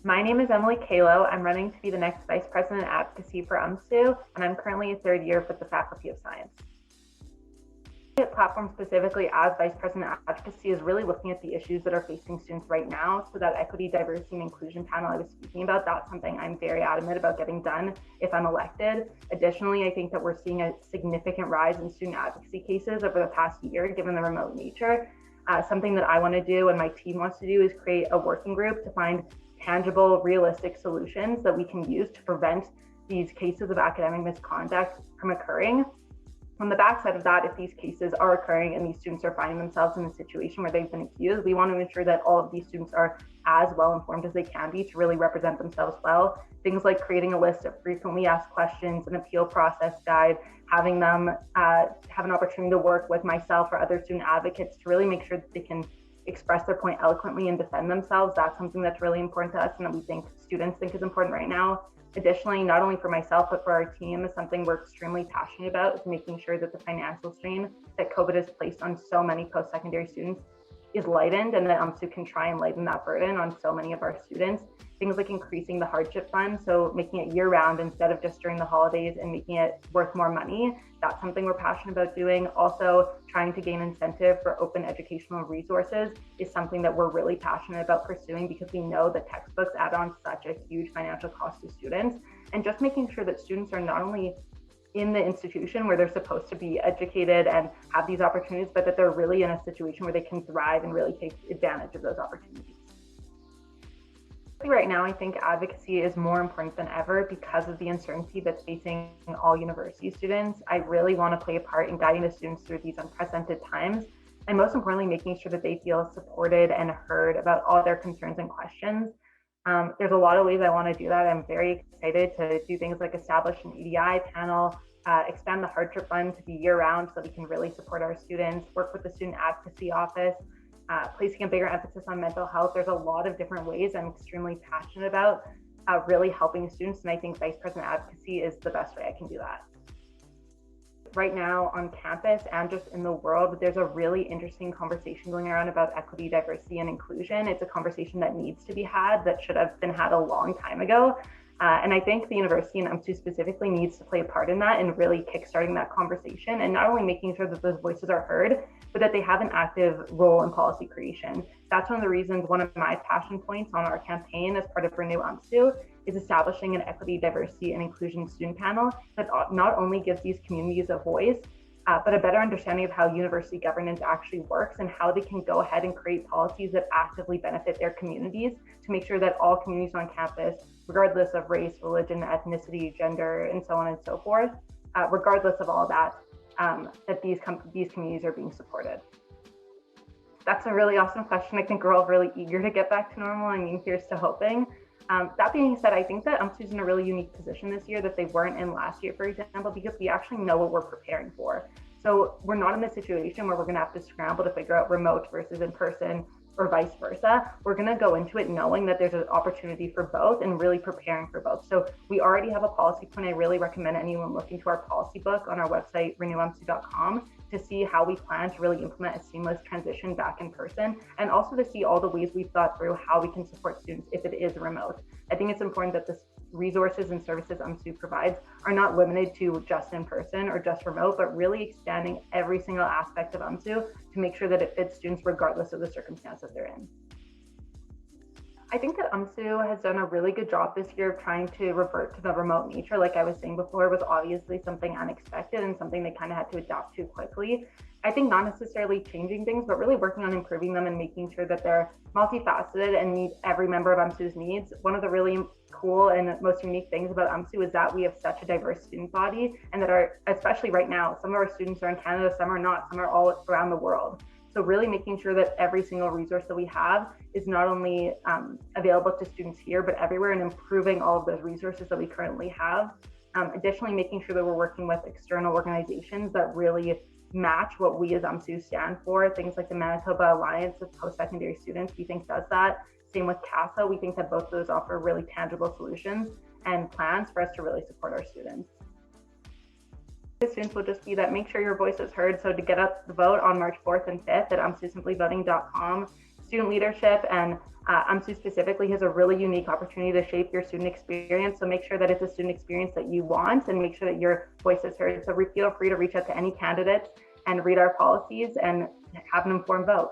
My name is Emily Kalo. I'm running to be the next Vice President of Advocacy for UMSU, and I'm currently a third year with the Faculty of Science. The platform specifically as Vice President of Advocacy is really looking at the issues that are facing students right now. So that equity, diversity, and inclusion panel I was speaking about, that's something I'm very adamant about getting done if I'm elected. Additionally, I think that we're seeing a significant rise in student advocacy cases over the past year, given the remote nature. Something that I want to do and my team wants to do is create a working group to find tangible, realistic solutions that we can use to prevent these cases of academic misconduct from occurring. On the backside of that, if these cases are occurring and these students are finding themselves in a situation where they've been accused, we want to ensure that all of these students are as well informed as they can be to really represent themselves well. Things like creating a list of frequently asked questions, an appeal process guide, having them have an opportunity to work with myself or other student advocates to really make sure that they can express their point eloquently and defend themselves. That's something that's really important to us and that we think students think is important right now. Additionally, not only for myself, but for our team, is something we're extremely passionate about, is making sure that the financial strain that COVID has placed on so many post-secondary students is lightened, and that UMSU can try and lighten that burden on so many of our students. Things like increasing the hardship fund, so making it year-round instead of just during the holidays and making it worth more money. That's something we're passionate about doing. Also, trying to gain incentive for open educational resources is something that we're really passionate about pursuing, because we know that textbooks add on such a huge financial cost to students. And just making sure that students are not only in the institution where they're supposed to be educated and have these opportunities, but that they're really in a situation where they can thrive and really take advantage of those opportunities. Right now, I think advocacy is more important than ever because of the uncertainty that's facing all university students. I really want to play a part in guiding the students through these unprecedented times, and most importantly, making sure that they feel supported and heard about all their concerns and questions. There's a lot of ways I want to do that. I'm very excited to do things like establish an EDI panel, expand the hardship fund to be year-round so that we can really support our students, work with the student advocacy office, placing a bigger emphasis on mental health. There's a lot of different ways I'm extremely passionate about really helping students, and I think Vice President Advocacy is the best way I can do that. Right now on campus and just in the world, there's a really interesting conversation going around about equity, diversity, and inclusion. It's a conversation that needs to be had, that should have been had a long time ago. And I think the university and UMSU specifically needs to play a part in that and really kickstarting that conversation, and not only making sure that those voices are heard, but that they have an active role in policy creation. That's one of the reasons, one of my passion points on our campaign as part of Renew UMSU is establishing an equity, diversity, and inclusion student panel that not only gives these communities a voice, but a better understanding of how university governance actually works and how they can go ahead and create policies that actively benefit their communities to make sure that all communities on campus, regardless of race, religion, ethnicity, gender, and so on and so forth, regardless of all that, that these communities are being supported. That's a really awesome question. I think we're all really eager to get back to normal. I mean, here's to hoping. That being said, I think that UMSU is in a really unique position this year that they weren't in last year, for example, because we actually know what we're preparing for. So we're not in a situation where we're going to have to scramble to figure out remote versus in person or vice versa. We're going to go into it knowing that there's an opportunity for both and really preparing for both. So we already have a policy plan. I really recommend anyone looking to our policy book on our website, renewumsu.com, to see how we plan to really implement a seamless transition back in person, and also to see all the ways we've thought through how we can support students if it is remote. I think it's important that the resources and services UMSU provides are not limited to just in person or just remote, but really expanding every single aspect of UMSU to make sure that it fits students regardless of the circumstance that they're in. I think that UMSU has done a really good job this year of trying to revert to the remote nature. Like I was saying before, was obviously something unexpected and something they kind of had to adapt to quickly. I think not necessarily changing things, but really working on improving them and making sure that they're multifaceted and meet every member of UMSU's needs. One of the really cool and most unique things about UMSU is that we have such a diverse student body, and that are, especially right now, some of our students are in Canada, some are not, some are all around the world. So really making sure that every single resource that we have is not only available to students here, but everywhere, and improving all of those resources that we currently have. Additionally, making sure that we're working with external organizations that really match what we as UMSU stand for. Things like the Manitoba Alliance of Post-Secondary Students, we think does that. Same with Kalo. We think that both of those offer really tangible solutions and plans for us to really support our students. The students will just be that make sure your voice is heard. So to get up the vote on March 4th and 5th at umsusimplyvoting.com, student leadership and UMSU specifically has a really unique opportunity to shape your student experience. So make sure that it's a student experience that you want and make sure that your voice is heard. So feel free to reach out to any candidates and read our policies and have an informed vote.